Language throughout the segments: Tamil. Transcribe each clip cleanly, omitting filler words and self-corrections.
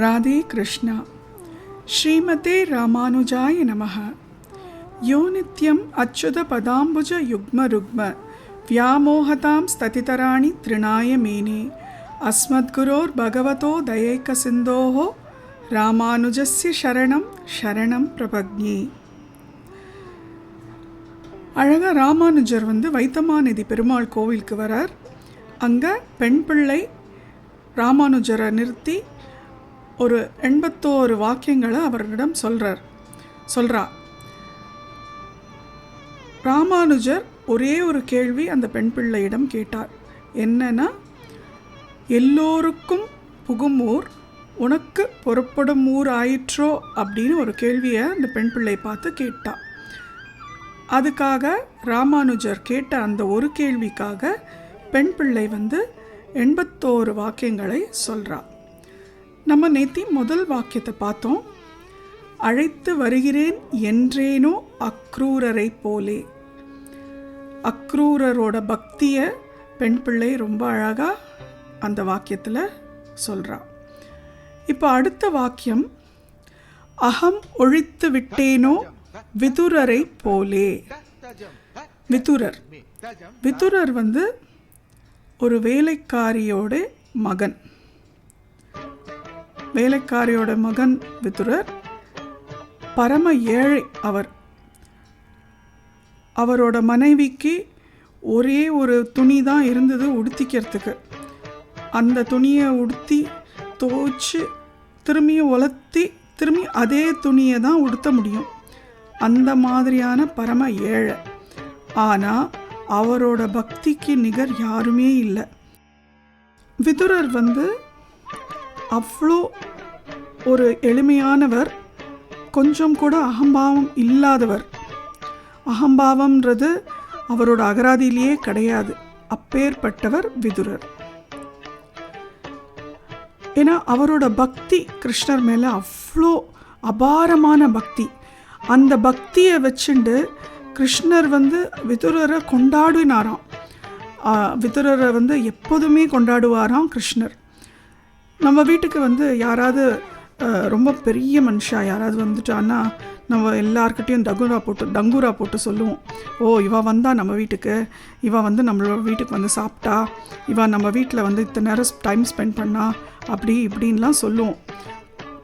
ராதே கிருஷ்ணா. ஸ்ரீமதே ராமானுஜாய நமஹ. யோ நித்யம் அச்சுத பதாம்புஜ யுக்ம ருக்ம வியாமோகதாம் ஸ்ததிதராணி த்ரிணாய மேனே அஸ்மத்குரோர் பகவதோ தயைக சிந்தோஹோ ராமானுஜஸ்ய சரணம் சரணம் பிரபக்ஞே. அழகாக ராமானுஜர் வைத்தமாநிதி பெருமாள் கோவிலுக்கு வரார். அங்கே பெண் பிள்ளை ராமானுஜரை நிறுத்தி ஒரு 81 வாக்கியங்களை அவரிடம் சொல்கிறா. ராமானுஜர் ஒரே ஒரு கேள்வி அந்த பெண் பிள்ளையிடம் கேட்டார். என்னன்னா, எல்லோருக்கும் புகும் ஊர் உனக்கு புறப்படும் ஊர் ஆயிற்றோ அப்படின்னு ஒரு கேள்வியை அந்த பெண் பிள்ளை பார்த்து கேட்டா. அதுக்காக ராமானுஜர் கேட்ட அந்த ஒரு கேள்விக்காக பெண் பிள்ளை 81 வாக்கியங்களை சொல்கிறா. நம்ம நேத்தி முதல் வாக்கியத்தை பார்த்தோம். அழைத்து வருகிறேன் என்றேனோ அக்ரூரரை போலே. அக்ரூரரோட பக்தியை பெண் பிள்ளை ரொம்ப அழகாக அந்த வாக்கியத்தில் சொல்கிறா. இப்போ அடுத்த வாக்கியம், அகம் ஒழித்து விட்டேனோ விதுரரை போலே. விதுரர் ஒரு வேலைக்காரியோட மகன். வேலைக்காரியோட மகன் விதுரர் பரம ஏழை. அவரோட மனைவிக்கு ஒரே ஒரு துணி தான் இருந்தது உடுத்திக்கிறதுக்கு. அந்த துணியை உடுத்தி துவைச்சு திரும்பியும் உலர்த்தி திரும்பி அதே துணியை தான் உடுத்த முடியும். அந்த மாதிரியான பரம ஏழை. ஆனால் அவரோட பக்திக்கு நிகர் யாருமே இல்லை. விதுரர் அவ்வளோ ஒரு எளிமையானவர், கொஞ்சம் கூட அகம்பாவம் இல்லாதவர். அகம்பாவம்ன்றது அவரோட அகராதியிலேயே கிடையாது. அப்பேற்பட்டவர் விதுரர். ஏன்னா அவரோட பக்தி கிருஷ்ணர் மேலே அவ்வளோ அபாரமான பக்தி. அந்த பக்தியை வச்சுண்டு கிருஷ்ணர் விதுரரை கொண்டாடினாராம். விதுரரை எப்போதுமே கொண்டாடுவாராம் கிருஷ்ணர். நம்ம வீட்டுக்கு யாராவது ரொம்ப பெரிய மனுஷா யாராவது வந்துட்டான்னா நம்ம எல்லார்கிட்டையும் டங்கூரா போட்டு சொல்லுவோம். ஓ, இவ வந்தால் நம்ம வீட்டுக்கு, இவ நம்மளோட வீட்டுக்கு சாப்பிட்டா, இவ நம்ம வீட்டில் இத்தனை நேரம் டைம் ஸ்பெண்ட் பண்ணா, அப்படி இப்படின்லாம் சொல்லுவோம்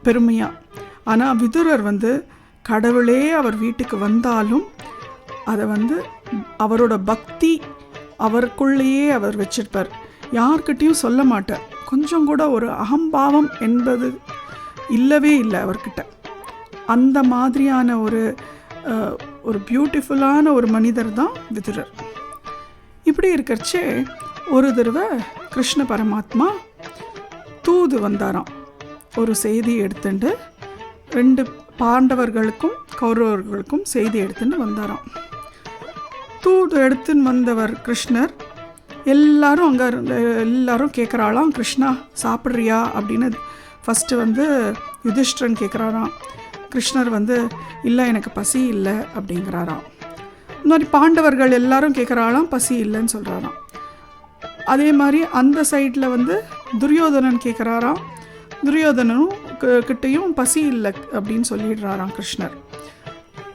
பெருமையாக. ஆனால் விதுரர் கடவுளே அவர் வீட்டுக்கு வந்தாலும் அதை அவரோட பக்தி அவருக்குள்ளேயே அவர் வச்சிருப்பார். யார்கிட்டையும் சொல்ல மாட்டார். கொஞ்சம் கூட ஒரு அகம்பாவம் என்பது இல்லவே இல்லை அவர்கிட்ட. அந்த மாதிரியான ஒரு பியூட்டிஃபுல்லான ஒரு மனிதர் தான் விதுரர். இப்படி இருக்கிறச்சே ஒரு தடவை கிருஷ்ண பரமாத்மா தூது வந்தாராம். ஒரு செய்தி எடுத்துட்டு 2 பாண்டவர்களுக்கும் கௌரவர்களுக்கும் செய்தி எடுத்துட்டு வந்தாராம். தூது எடுத்துன்னு வந்தவர் கிருஷ்ணர். எல்லாரும் அங்கே எல்லாரும் கேட்குறாளாம், கிருஷ்ணா சாப்பிட்றியா அப்படின்னு. ஃபஸ்ட்டு யுதிஷ்டிரன் கேட்குறாராம். கிருஷ்ணர் இல்லை எனக்கு பசி இல்லை அப்படிங்கிறாராம். இந்த மாதிரி பாண்டவர்கள் எல்லாரும் கேட்குறாளாம், பசி இல்லைன்னு சொல்கிறாராம். அதே மாதிரி அந்த சைடில் துரியோதனன் கேட்குறாராம். துரியோதனனும் கிட்டையும் பசி இல்லை அப்படின்னு சொல்லிடுறாராம் கிருஷ்ணர்.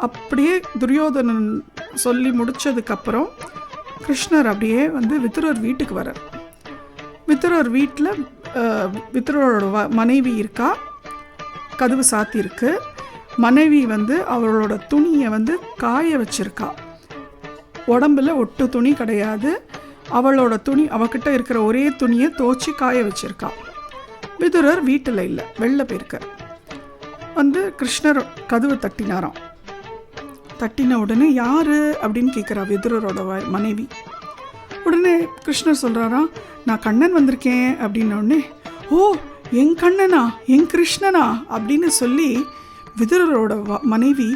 அப்படியே துரியோதனன் சொல்லி முடித்ததுக்கப்புறம் கிருஷ்ணர் அப்படியே விதுரர் வீட்டுக்கு வரார். விதுரர் வீட்டில் விதுரரோட மனைவி இருக்கா. கதவு சாத்தியிருக்கு. மனைவி அவளோட துணியை காய வச்சிருக்கா. உடம்புல ஒட்டு துணி கிடையாது. அவளோட துணி, அவகிட்ட இருக்கிற ஒரே துணியை துவைச்சி காய வச்சிருக்கா. விதுரர் வீட்டில் இல்லை, வெளில போயிருக்கார். கிருஷ்ணர் கதவு தட்டினாராம். தட்டின உடனே யாரு அப்படின்னு கேட்குறா விதுரரோட மனைவி. உடனே கிருஷ்ணர் சொல்கிறாராம், நான் கண்ணன் வந்திருக்கேன் அப்படின்ன உடனே, ஓ என் கண்ணனா, என் கிருஷ்ணனா அப்படின்னு சொல்லி விதுரரோட மனைவி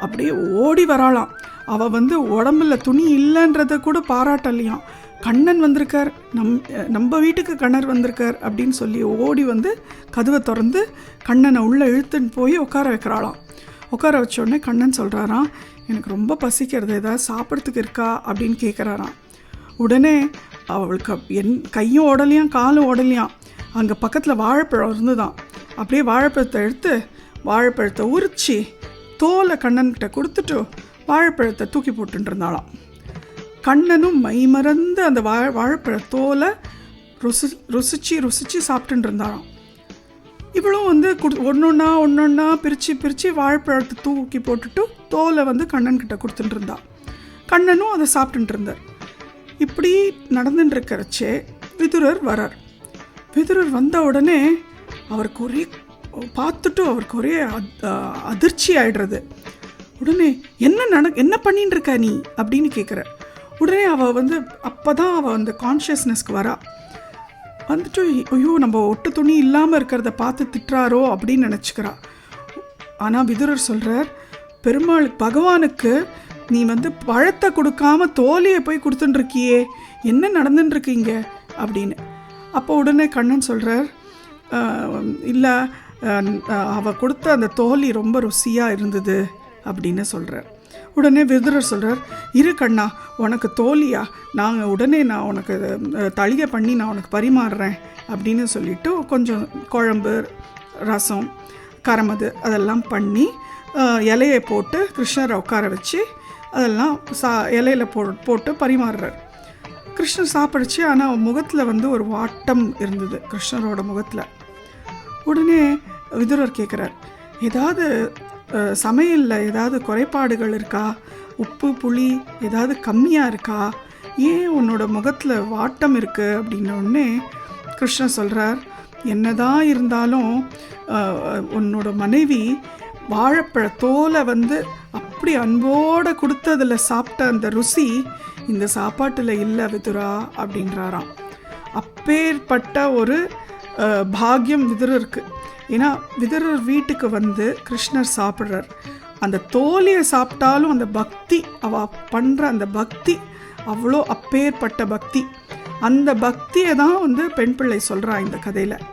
அப்படியே ஓடி வராளாம். அவள் உடம்புல துணி இல்லைன்றதை கூட பாராட்டலையாம். கண்ணன் வந்திருக்கார், நம்ம வீட்டுக்கு கண்ணர் வந்திருக்கார் அப்படின்னு சொல்லி ஓடி கதவை திறந்து கண்ணனை உள்ளே இழுத்துன்னு போய் உட்கார வைக்கிறாளாம். உட்கார வச்ச உடனே கண்ணன் சொல்கிறாராம், எனக்கு ரொம்ப பசிக்கிறது, ஏதாவது சாப்பிட்றதுக்கு இருக்கா அப்படின்னு கேட்குறாராம். உடனே அவளுக்கு கையும் உடலையாம் காலும் உடலையாம். அங்கே பக்கத்தில் வாழைப்பழம் இருந்துதான். அப்படியே வாழைப்பழத்தை எடுத்து வாழைப்பழத்தை உரித்து தோலை கண்ணன்கிட்ட கொடுத்துட்டு வாழைப்பழத்தை தூக்கி போட்டுட்டு இருந்தாளாம். கண்ணனும் மைமறந்து அந்த வாழைப்பழ தோலை ருசிச்சு சாப்பிட்டுட்டு இருந்தாளாம். இவளும் வந்து ஒன்றொன்னா பிரித்து வாழைப்பழத்தை தூக்கி போட்டுட்டு தோலை வந்து கண்ணன்கிட்ட கொடுத்துட்டு இருந்தா. கண்ணனும் அதை சாப்பிட்டுட்டு இருந்தார். இப்படி நடந்துட்டு இருக்கிறச்சே விதுரர் வரார். விதுரர் வந்த உடனே அவருக்கு ஒரே பார்த்துட்டு அவருக்கு ஒரே அதிர்ச்சி ஆயிடுறது. உடனே என்ன பண்ணிட்டு இருக்க நீ அப்படின்னு கேட்குற. உடனே அவள் வந்து அப்போ தான் அவள் அந்த கான்ஷியஸ்னஸ்க்கு வரா. வந்துட்டு ஐயோ நம்ம ஒட்டு துணி இல்லாமல் இருக்கிறத பார்த்து திட்டுறாரோ அப்படின்னு நினச்சிக்கிறா. ஆனால் விதுரர் சொல்கிறார், பகவானுக்கு நீ வந்து பழத்தை கொடுக்காம தோலியை போய் கொடுத்துட்டுருக்கியே, என்ன நடந்துட்டுருக்கீங்க அப்படின்னு. அப்போ உடனே கண்ணன் சொல்கிறார், இல்லை அவள் கொடுத்த அந்த தோலி ரொம்ப ருசியாக இருந்தது அப்படின்னு சொல்கிறார். உடனே விதுரர் சொல்கிறார், இரு கண்ணா, உனக்கு தோலியா, நான் உனக்கு தளிகை பண்ணி நான் உனக்கு பரிமாறுறேன் அப்படின்னு சொல்லிவிட்டு கொஞ்சம் குழம்பு, ரசம், கரமது அதெல்லாம் பண்ணி இலையை போட்டு கிருஷ்ணரை உட்கார வச்சு அதெல்லாம் இலையில் போட்டு பரிமாறுறார். கிருஷ்ணர் சாப்பிடுச்சு. ஆனால் முகத்தில் வந்து ஒரு வாட்டம் இருந்தது கிருஷ்ணரோட முகத்தில். உடனே விதுரர் கேட்குறார், ஏதாவது சமையலில் ஏதாவது குறைபாடுகள் இருக்கா, உப்பு புளி ஏதாவது கம்மியாக இருக்கா, ஏன் உன்னோட முகத்தில் வாட்டம் இருக்குது அப்படின்னோடனே கிருஷ்ணர் சொல்கிறார், என்னதான் இருந்தாலும் உன்னோட மனைவி வாழைப்பழ தோலை வந்து அப்படி அன்போடு கொடுத்ததில் சாப்பிட்ட அந்த ருசி இந்த சாப்பாட்டில் இல்லை விதுரா அப்படின்றாராம். அப்பேற்பட்ட ஒரு பாக்கியம் விதுரருக்கு. ஏன்னா விதுரர் வீட்டுக்கு வந்து கிருஷ்ணர் சாப்பிட்றார். அந்த தோலியை சாப்பிட்டாலும் அந்த பக்தி, அவள் பண்ணுற அந்த பக்தி அவ்வளோ அப்பேற்பட்ட பக்தி. அந்த பக்தியை தான் வந்து பெண் பிள்ளை சொல்கிறா இந்த கதையில்.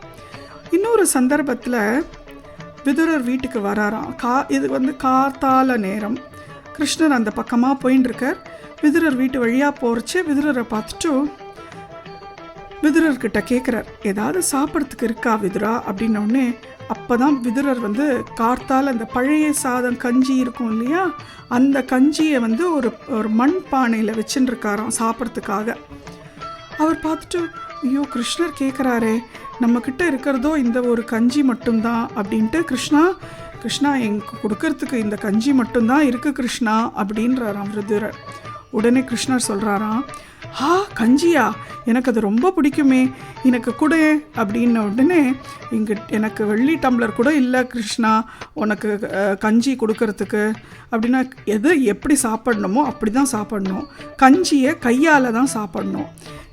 இன்னொரு சந்தர்ப்பத்தில் விதுரர் வீட்டுக்கு வராராம். இது வந்து கார்த்தால நேரம். கிருஷ்ணர் அந்த பக்கமாக போயின்னு இருக்கார். விதுரர் வீட்டு வழியாக போகிறச்சே விதுரரை பார்த்துட்டு விதுரர்கிட்ட கேட்குறார், ஏதாவது சாப்பிட்றதுக்கு இருக்கா விதுரா அப்படின்னோடனே அப்போ தான் விதுரர் வந்து கார்த்தால் அந்த பழைய சாதம் கஞ்சி இருக்கும் இல்லையா, அந்த கஞ்சியை வந்து ஒரு மண் பானையில் வச்சுட்டுருக்காராம் சாப்பிட்றதுக்காக. அவர் பார்த்துட்டு, ஐயோ கிருஷ்ணர் கேட்குறாரே, நம்மக்கிட்ட இருக்கிறதோ இந்த ஒரு கஞ்சி மட்டும்தான் அப்படின்ட்டு, கிருஷ்ணா எங்களுக்கு கொடுக்கறதுக்கு இந்த கஞ்சி மட்டும்தான் இருக்குது கிருஷ்ணா அப்படின்றாராம் விதுரர். உடனே கிருஷ்ணர் சொல்கிறாராம், கஞ்சியா, எனக்கு அது ரொம்ப பிடிக்குமே, எனக்கு கூட அப்படின்ன உடனே எனக்கு வெள்ளி டம்ளர் கூட இல்லை கிருஷ்ணா உனக்கு கஞ்சி கொடுக்கறதுக்கு அப்படின்னா, எப்படி சாப்பிடணுமோ அப்படி தான் சாப்பிடணும், கஞ்சியை கையால் தான் சாப்பிடணும்,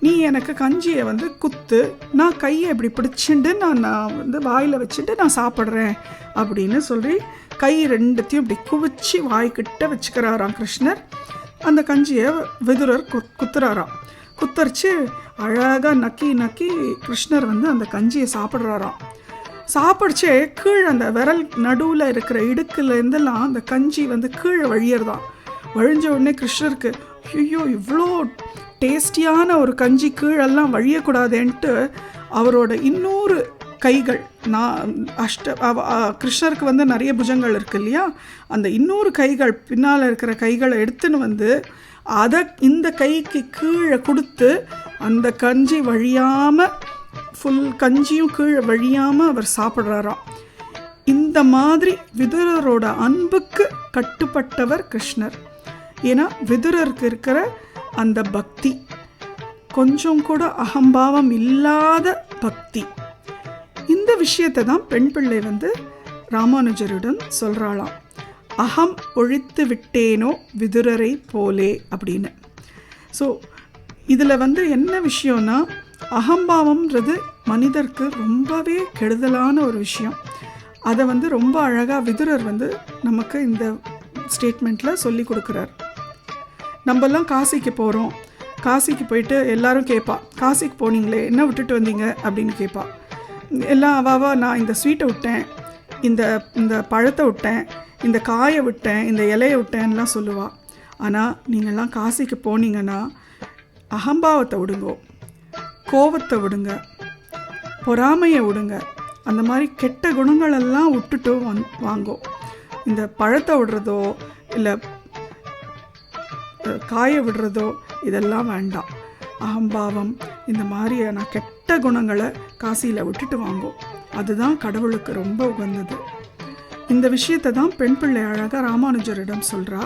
நீ எனக்கு கஞ்சியை வந்து குத்து, நான் கையை இப்படி பிடிச்சிட்டு நான் வந்து வாயில் வச்சுட்டு நான் சாப்பிட்றேன் அப்படின்னு சொல்லி கை ரெண்டுத்தையும் இப்படி குவிச்சு வாய்க்கிட்ட வச்சுக்கிறாராம் கிருஷ்ணர். அந்த கஞ்சியை விதுரர் குத்துறாராம். குத்தரிச்சு அழகாக நக்கி கிருஷ்ணர் வந்து அந்த கஞ்சியை சாப்பிட்றாராம். சாப்பிடுச்சே கீழே அந்த விரல் நடுவில் இருக்கிற இடுக்குலேருந்தெல்லாம் அந்த கஞ்சி வந்து கீழே வழியறதான். வழிஞ்ச உடனே கிருஷ்ணருக்கு, ஐயோ இவ்வளோ டேஸ்டியான ஒரு கஞ்சி கீழெல்லாம் வழியக்கூடாதேன்ட்டு அவரோட இன்னொரு கைகள், கிருஷ்ணருக்கு வந்து நிறைய புஜங்கள் இருக்கு இல்லையா, அந்த இன்னொரு கைகள் பின்னால் இருக்கிற கைகளை எடுத்துன்னு வந்து அதை இந்த கைக்கு கீழே கொடுத்து அந்த கஞ்சி வழியாமல், ஃபுல் கஞ்சியும் கீழே வழியாமல் அவர் சாப்பிட்றாராம். இந்த மாதிரி விதுரரோட அன்புக்கு கட்டுப்பட்டவர் கிருஷ்ணர். ஏன்னா விதுரருக்கு இருக்கிற அந்த பக்தி கொஞ்சம் கூட அகம்பாவம் இல்லாத பக்தி. இந்த விஷயத்தை தான் பெண் பிள்ளை வந்து ராமானுஜருடன் சொல்கிறாளாம், அகம் ஒழித்து விட்டேனோ விதுரரை போலே அப்படின்னு. ஸோ இதில் வந்து என்ன விஷயம்னா, அகம்பாவம்ன்றது மனிதருக்கு ரொம்பவே கெடுதலான ஒரு விஷயம். அதை வந்து ரொம்ப அழகாக விதுரர் வந்து நமக்கு இந்த ஸ்டேட்மெண்ட்டில் சொல்லி கொடுக்குறார். நம்மெல்லாம் காசிக்கு போகிறோம், காசிக்கு போயிட்டு எல்லாரும் கேட்பா, காசிக்கு போனீங்களே என்ன விட்டுட்டு வந்தீங்க அப்படின்னு கேட்பா. எல்லாம் அவாவா, நான் இந்த ஸ்வீட்டை விட்டேன், இந்த பழத்தை விட்டேன், இந்த காயை விட்டேன், இந்த இலையை விட்டேன்லாம் சொல்லுவாள். ஆனால் நீங்கள்லாம் காசிக்கு போனீங்கன்னா அகம்பாவத்தை விடுங்கோ, கோபத்தை விடுங்க, பொறாமையை விடுங்க, அந்த மாதிரி கெட்ட குணங்களெல்லாம் விட்டுட்டு வாங்கோ. இந்த பழத்தை விடுறதோ இல்லை காய விடுறதோ இதெல்லாம் வேண்டாம். அகம்பாவம் இந்த மாதிரியான கெட்ட குணங்களை காசியில் விட்டுட்டு வாங்கும். அதுதான் கடவுளுக்கு ரொம்ப உகந்தது. இந்த விஷயத்தை தான் பெண் பிள்ளை அழகாக ராமானுஜரிடம் சொல்கிறா.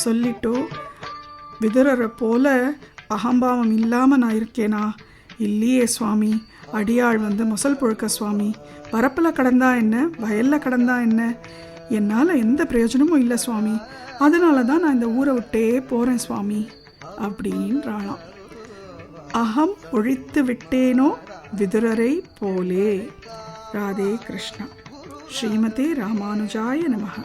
சொல்லிட்டோ, விதுரரை போல அகம்பாவம் இல்லாமல் நான் இருக்கேனா? இல்லையே சுவாமி. அடியாள் மொசல் புழுக்க சுவாமி. பரப்பில் கடந்தா என்ன, வயலில் கடந்தா என்ன, என்னால் எந்த பிரயோஜனமும் இல்லை சுவாமி. அதனால தான் நான் இந்த ஊரை விட்டே போகிறேன் சுவாமி அப்படின்றாளாம். அகம் ஒழித்து விட்டேனோ விதுரரை போலே. ராதே கிருஷ்ணா. ஸ்ரீமதே ராமானுஜாய நமஹ.